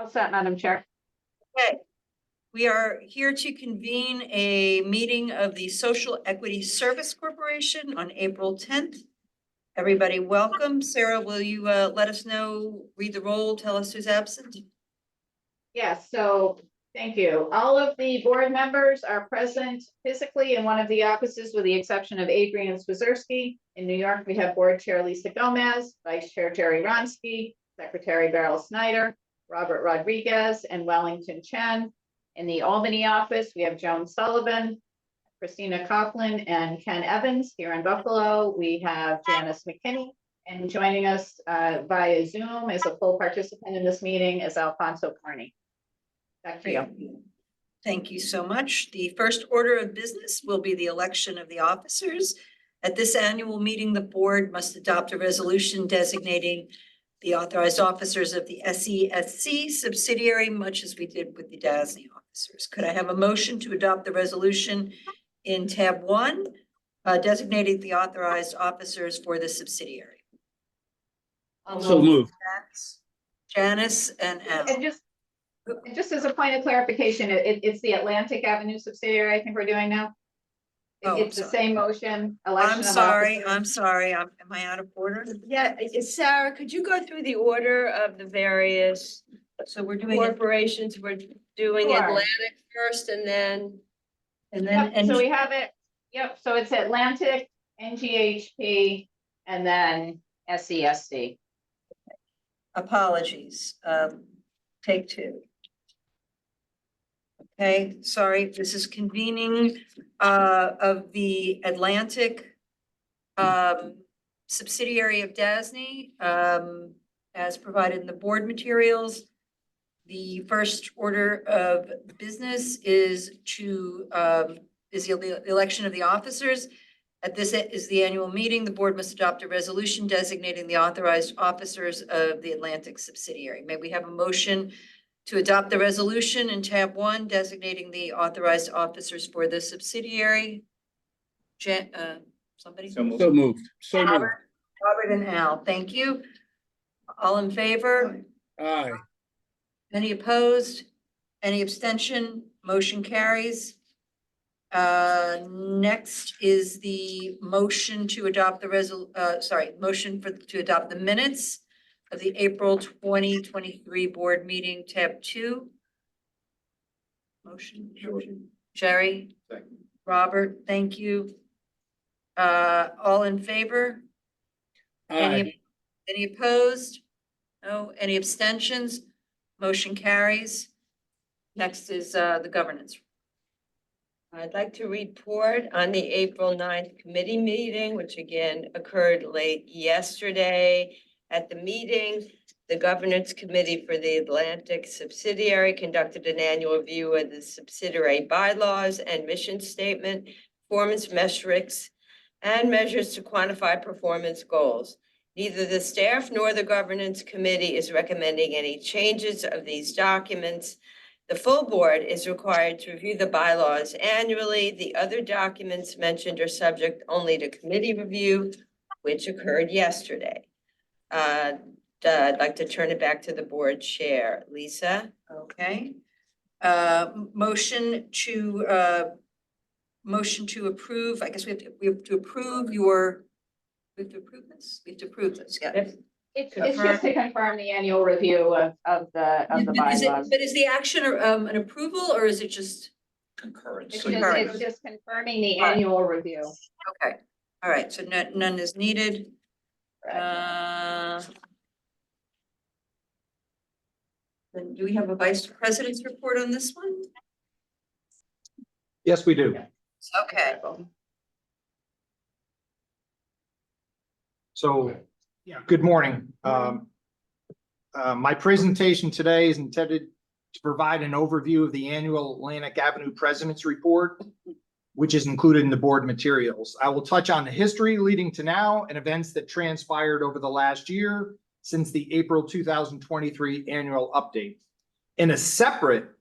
All set, Madam Chair. Okay, we are here to convene a meeting of the Social Equity Service Corporation on April 10th. Everybody welcome. Sarah, will you let us know, read the roll, tell us who's absent? Yes, so thank you. All of the board members are present physically in one of the offices with the exception of Adrian Swazerski. In New York, we have Board Chair Lisa Gomez, Vice Chair Jerry Ronsky, Secretary Beryl Snyder, Robert Rodriguez, and Wellington Chen. In the Albany office, we have Joan Sullivan, Christina Coughlin, and Ken Evans. Here in Buffalo, we have Janice McKinney. And joining us via Zoom as a full participant in this meeting is Alfonso Carney. Back to you. Thank you so much. The first order of business will be the election of the officers. At this annual meeting, the board must adopt a resolution designating the authorized officers of the SESC subsidiary, much as we did with the DASNY officers. Could I have a motion to adopt the resolution in tab 1, designating the authorized officers for the subsidiary? So moved. Janice and Al. And just as a point of clarification, it's the Atlantic Avenue subsidiary I think we're doing now. Oh, It's the sorry. same motion. I'm sorry. Officers. Am I out of order? Yeah, Sarah, could you go through the order of the various So we're doing it, corporations? We're doing Sure. Atlantic first and then, and then, Yep, so we have it. Yep, so it's Atlantic, NGHP, and then SESC. apologies. Take 2. Okay, sorry, this is convening of the Atlantic subsidiary of DASNY as provided in the board materials. The first order of business is the election of the officers. At this is the annual meeting, the board must adopt a resolution designating the authorized officers of the Atlantic subsidiary. May we have a motion to adopt the resolution in tab 1, designating the authorized officers for the subsidiary? Somebody? So moved. Robert and Al, thank you. All in favor? Aye. Any opposed? Any abstention? Motion carries. Next is the motion to adopt the to adopt the minutes of the April 2023 board meeting, tab 2. Motion. Jerry? Second. Robert, thank you. All in favor? Aye. Any opposed? No. Any abstentions? Motion carries. Next is the governance. I'd like to report on the April 9th committee meeting, which again occurred late yesterday. At the meeting, the governance committee for the Atlantic subsidiary conducted an annual review of the subsidiary bylaws and mission statement, performance metrics, and measures to quantify performance goals. Neither the staff nor the governance committee is recommending any changes of these documents. The full board is required to review the bylaws annually. The other documents mentioned are subject only to committee review, which occurred yesterday. I'd like to turn it back to the board chair. Lisa? Okay. Motion to approve. I guess we have to approve your. We have to approve this. We have to approve this. Yeah. It's just to confirm the annual review of the bylaws. But is the action an approval or is it just? Concurrence. It's just confirming the annual review. Okay. All right. So none is needed. Then do we have a vice president's report on this one? Yes, we do. Okay. So, good morning. My presentation today is intended to provide an overview of the annual Atlantic Avenue President's Report, which is included in the board materials. I will touch on the history leading to now and events that transpired over the last year since the April 2023 annual update. In a separate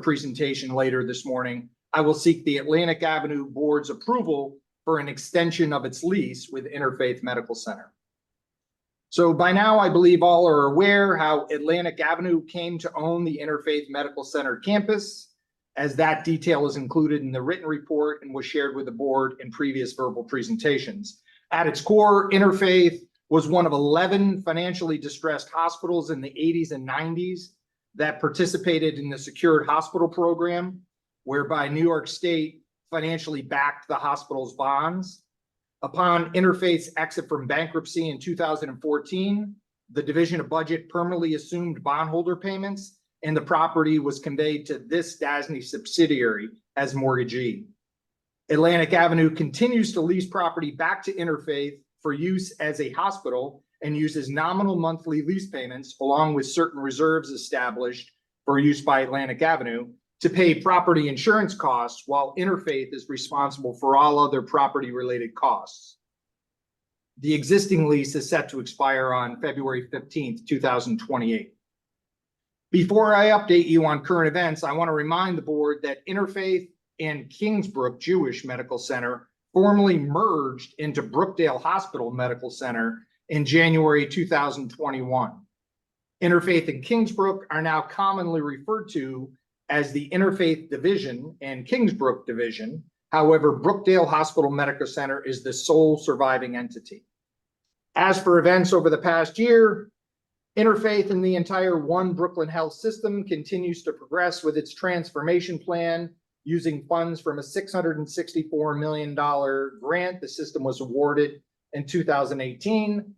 presentation later this morning, I will seek the Atlantic Avenue Board's approval for an extension of its lease with Interfaith Medical Center. So by now, I believe all are aware how Atlantic Avenue came to own the Interfaith Medical Center campus, as that detail is included in the written report and was shared with the board in previous verbal presentations. At its core, Interfaith was one of 11 financially distressed hospitals in the 80s and 90s that participated in the secured hospital program, whereby New York State financially backed the hospital's bonds. Upon Interfaith's exit from bankruptcy in 2014, the Division of Budget permanently assumed bondholder payments, and the property was conveyed to this DASNY subsidiary as mortgagee. Atlantic Avenue continues to lease property back to Interfaith for use as a hospital and uses nominal monthly lease payments along with certain reserves established for use by Atlantic Avenue to pay property insurance costs, while Interfaith is responsible for all other property-related costs. The existing lease is set to expire on February 15th, 2028. Before I update you on current events, I want to remind the board that Interfaith and Kingsbrook Jewish Medical Center formally merged into Brookdale Hospital Medical Center in January 2021. Interfaith and Kingsbrook are now commonly referred to as the Interfaith Division and Kingsbrook Division. However, Brookdale Hospital Medical Center is the sole surviving entity. As for events over the past year, Interfaith and the entire One Brooklyn Health System continues to progress with its transformation plan using funds from a $664 million grant the system was awarded in 2018.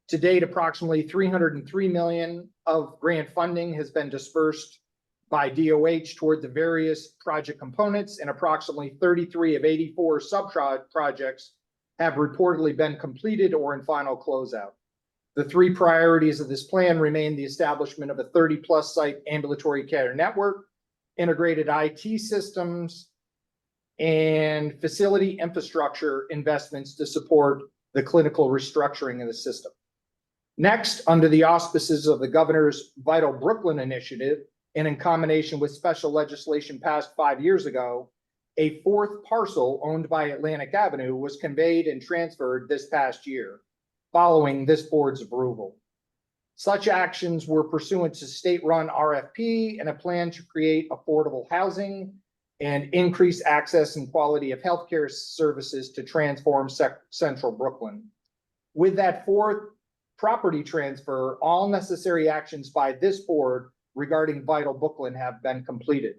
To date, approximately $303 million of grant funding has been dispersed by DOH toward the various project components, and approximately 33 of 84 sub-projects have reportedly been completed or in final closeout. The three priorities of this plan remain the establishment of a 30-plus site ambulatory care network, integrated IT systems, and facility infrastructure investments to support the clinical restructuring of the system. Next, under the auspices of the governor's Vital Brooklyn initiative, and in combination with special legislation passed 5 years ago, a fourth parcel owned by Atlantic Avenue was conveyed and transferred this past year, following this board's approval. Such actions were pursuant to state-run RFP and a plan to create affordable housing and increase access and quality of healthcare services to transform central Brooklyn. With that fourth property transfer, all necessary actions by this board regarding Vital Brooklyn have been completed.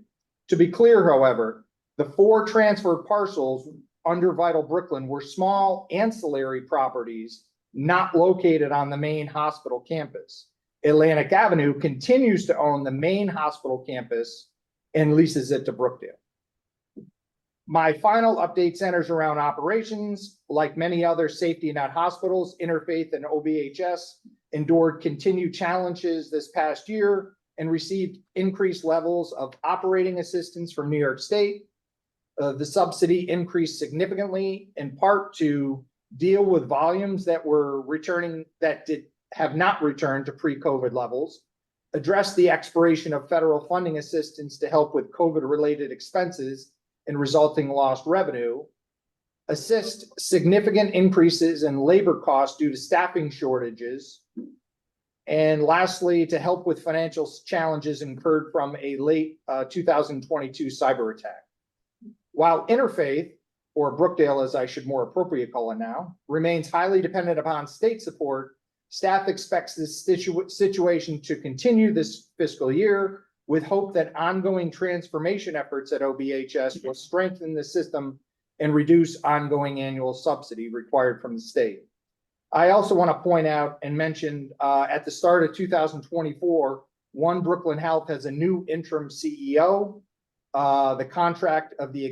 To be clear, however, the four transferred parcels under Vital Brooklyn were small ancillary properties not located on the main hospital campus. Atlantic Avenue continues to own the main hospital campus and leases it to Brookdale. My final update centers around operations. Like many other safety net hospitals, Interfaith and OBHS endured continued challenges this past year and received increased levels of operating assistance from New York State. The subsidy increased significantly, in part to deal with volumes that were returning that have not returned to pre-COVID levels, address the expiration of federal funding assistance to help with COVID-related expenses and resulting lost revenue, assist significant increases in labor costs due to staffing shortages, and lastly, to help with financial challenges incurred from a late 2022 cyber attack. While Interfaith, or Brookdale as I should more appropriately call it now, remains highly dependent upon state support, staff expects this situation to continue this fiscal year, with hope that ongoing transformation efforts at OBHS will strengthen the system and reduce ongoing annual subsidy required from the state. I also want to point out and mention at the start of 2024, One Brooklyn Health has a new interim CEO. The contract of the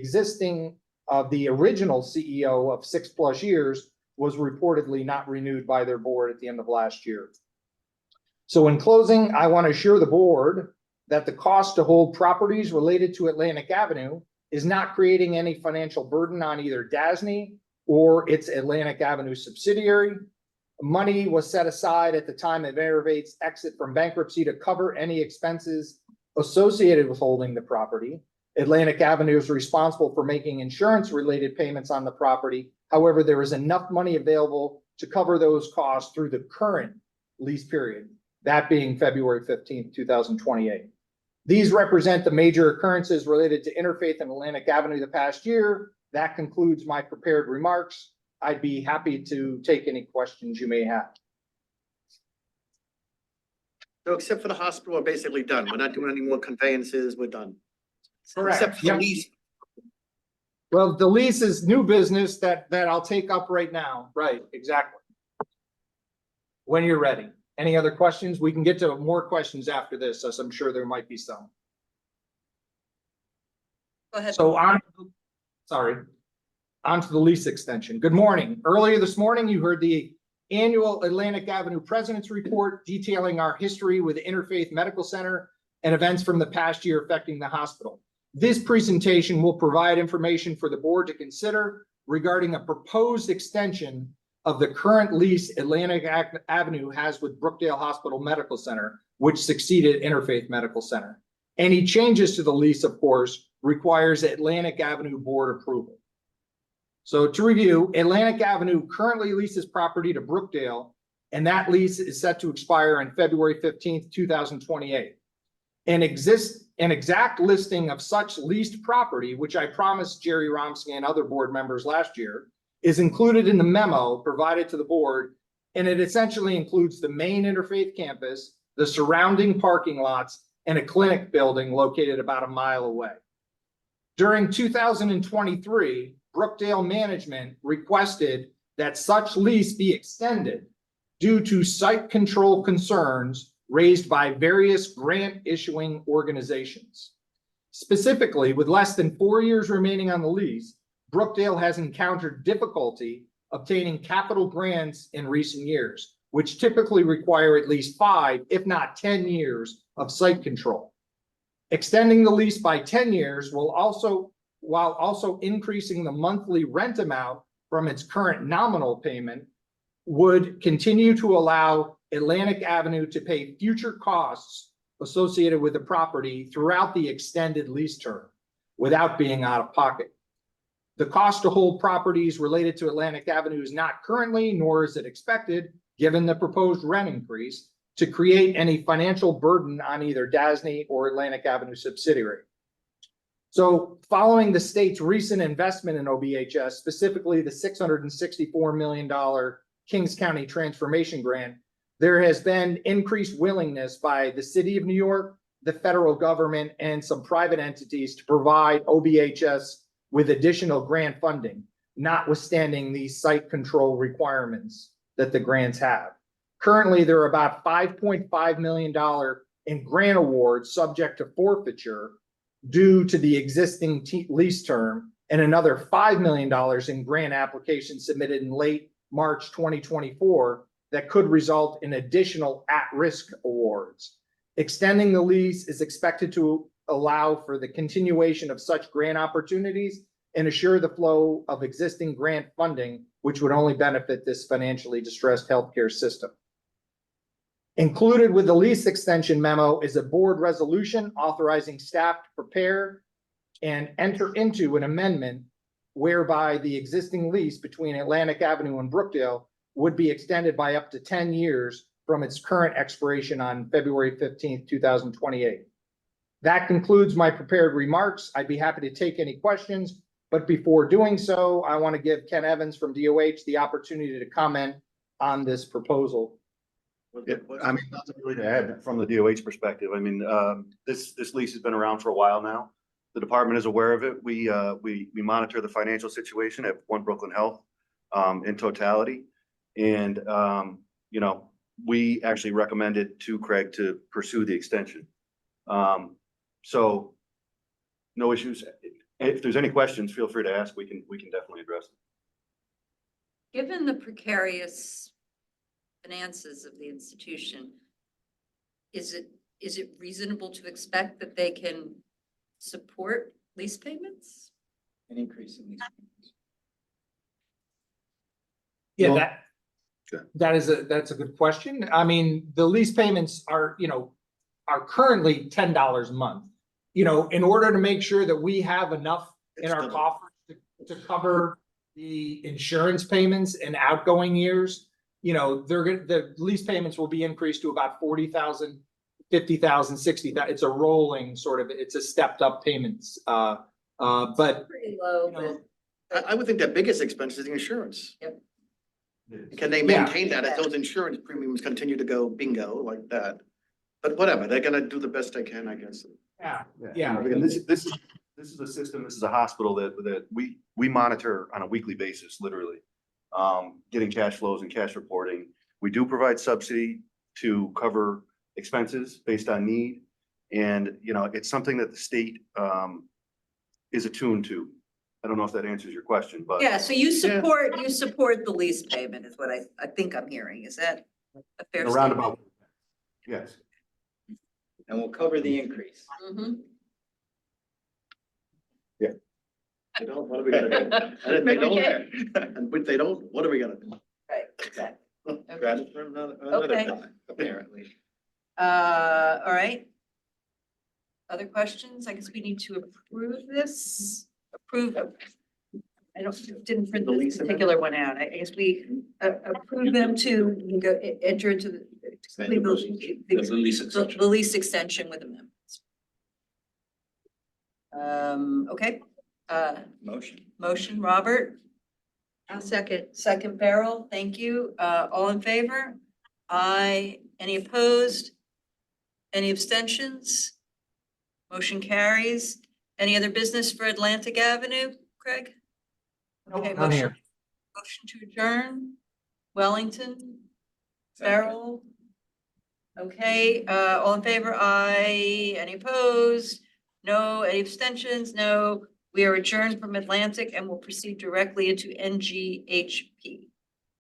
original CEO of 6+ years was reportedly not renewed by their board at the end of last year. So in closing, I want to assure the board that the cost to hold properties related to Atlantic Avenue is not creating any financial burden on either DASNY or its Atlantic Avenue subsidiary. Money was set aside at the time of Interfaith's exit from bankruptcy to cover any expenses associated with holding the property. Atlantic Avenue is responsible for making insurance-related payments on the property. However, there is enough money available to cover those costs through the current lease period, that being February 15th, 2028. These represent the major occurrences related to Interfaith and Atlantic Avenue the past year. That concludes my prepared remarks. I'd be happy to take any questions you may have. So except for the hospital, we're basically done. We're not doing any more conveyances. We're done. Correct. Except for the Yep. lease. Well, the lease is new business that I'll take up right now. Right, exactly. When you're ready. Any other questions? We can get to more questions after this, as I'm sure there might be some. Go ahead. So on to the lease extension. Good morning. Earlier this morning, you heard the annual Atlantic Avenue President's Report detailing our history with the Interfaith Medical Center and events from the past year affecting the hospital. This presentation will provide information for the board to consider regarding a proposed extension of the current lease Atlantic Avenue has with Brookdale Hospital Medical Center, which succeeded Interfaith Medical Center. Any changes to the lease, of course, requires Atlantic Avenue board approval. So to review, Atlantic Avenue currently leases property to Brookdale, and that lease is set to expire on February 15th, 2028. An exact listing of such leased property, which I promised Jerry Romsky and other board members last year, is included in the memo provided to the board, and it essentially includes the main Interfaith campus, the surrounding parking lots, and a clinic building located about a mile away. During 2023, Brookdale management requested that such lease be extended due to site control concerns raised by various grant issuing organizations. Specifically, with less than 4 years remaining on the lease, Brookdale has encountered difficulty obtaining capital grants in recent years, which typically require at least 5, if not 10 years of site control. Extending the lease by 10 years while also increasing the monthly rent amount from its current nominal payment would continue to allow Atlantic Avenue to pay future costs associated with the property throughout the extended lease term without being out of pocket. The cost to hold properties related to Atlantic Avenue is not currently, nor is it expected, given the proposed rent increase, to create any financial burden on either DASNY or Atlantic Avenue subsidiary. So following the state's recent investment in OBHS, specifically the $664 million Kings County Transformation Grant, there has been increased willingness by the city of New York, the federal government, and some private entities to provide OBHS with additional grant funding, notwithstanding these site control requirements that the grants have. Currently, there are about $5.5 million in grant awards subject to forfeiture due to the existing lease term, and another $5 million in grant applications submitted in late March 2024 that could result in additional at-risk awards. Extending the lease is expected to allow for the continuation of such grant opportunities and assure the flow of existing grant funding, which would only benefit this financially distressed healthcare system. Included with the lease extension memo is a board resolution authorizing staff to prepare and enter into an amendment whereby the existing lease between Atlantic Avenue and Brookdale would be extended by up to 10 years from its current expiration on February 15th, 2028. That concludes my prepared remarks. I'd be happy to take any questions, but before doing so, I want to give Ken Evans from DOH the opportunity to comment on this proposal. Yeah, I mean, nothing really to add from the DOH perspective. I mean, this lease has been around for a while now. The department is aware of it. We monitor the financial situation at One Brooklyn Health in totality. And, you know, we actually recommended to Craig to pursue the extension. So no issues. If there's any questions, feel free to ask. We can definitely address them. Given the precarious finances of the institution, is it reasonable to expect that they can support lease payments? An increase in lease payments. Yeah, Well, that's a good question. I mean, the lease payments are currently $10 a month. You know, in order to make sure that we have enough in our coffers to cover the insurance payments in outgoing years, you know, the lease payments will be increased to about 40,000, 50,000, 60,000. It's a rolling sort of, it's a stepped up payments. But Pretty low, you know, but I would think the biggest expense is the insurance. Yep. Can they Yeah. maintain that if those insurance premiums continue to go bingo like that? But whatever, they're gonna do the best they can, I guess. yeah. Again, this is a system, this is a hospital that we monitor on a weekly basis, literally. Getting cash flows and cash reporting. We do provide subsidy to cover expenses based on need. And, you know, it's something that the state, is attuned to. I don't know if that answers your question, but. yeah, so you support the lease payment is what I think I'm hearing. Is that a fair In a statement? roundabout. Yes. And we'll cover the increase. Mhm. They don't, what are we gonna do? And if they don't, and if they don't, what are we gonna do? Right, exactly. Okay. Grab it from another Okay. time, apparently. All right. Other questions? I guess we need to approve this, didn't print The this lease particular one out. I guess we approve them to go enter into the. to complete The lease extension. The lease extension with amendments. Okay, motion, Robert, I'll second. second Beryl, thank you. All in favor? Aye. Any opposed? Any abstentions? Motion carries. Any other business for Atlantic Avenue, Craig? Okay, None here. motion to adjourn. Wellington, Beryl. Okay, all in favor? Aye. Any opposed? No. Any abstentions? No. We are adjourned from Atlantic and will proceed directly into NGHP.